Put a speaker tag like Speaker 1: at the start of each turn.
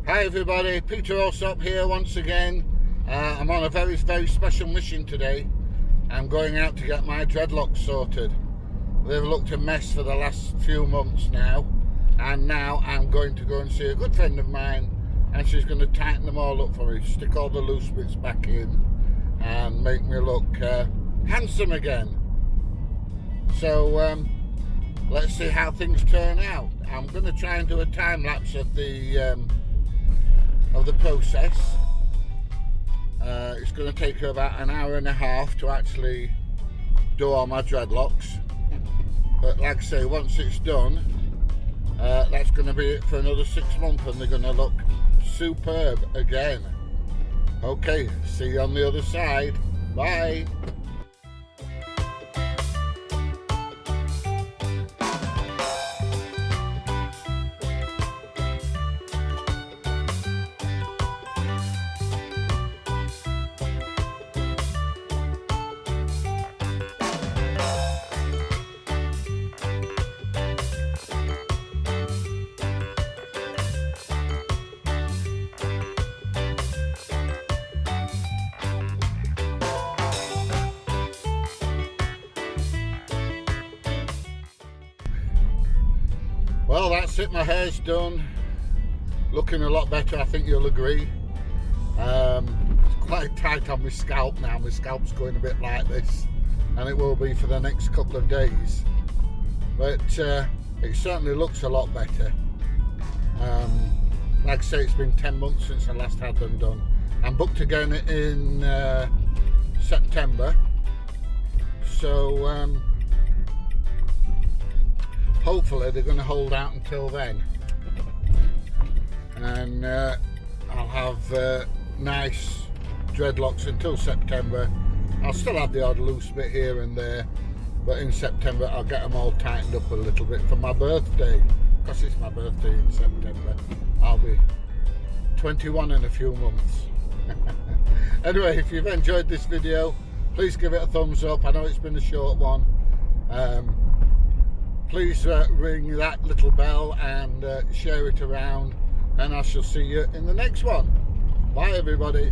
Speaker 1: Hi everybody, Peter Osmo here once again. I'm on a very special mission today. I'm going out to get my dreadlocks sorted. They've looked a mess for the last few months now, and now I'm going to go and see a good friend of mine, and she's going to tighten them all up for me, stick all the loose bits back in and make me look handsome again. So let's see how things turn out. I'm going to try and do a time lapse of the process. It's going to take her about an hour and a half to actually do all my dreadlocks, but like I say, once it's done, that's going to be it for another 6 months, and they're going to look superb again. Okay, see you on the other side. Bye. Well, that's it, my hair's done, looking a lot better, I think you'll agree. It's quite tight on my scalp now, my scalp's going a bit like this, and it will be for the next couple of days, but it certainly looks a lot better. Like I say, it's been 10 months since I last had them done. I'm booked again in September, so hopefully they're going to hold out until then, and I'll have nice dreadlocks until September. I'll still have the odd loose bit here and there, but in September I'll get them all tightened up a little bit for my birthday, because it's my birthday in September. I'll be 21 in a few months. Anyway, if you've enjoyed this video, please give it a thumbs up. I know it's been a short one. Please ring that little bell and share it around, and I shall see you in the next one. Bye everybody.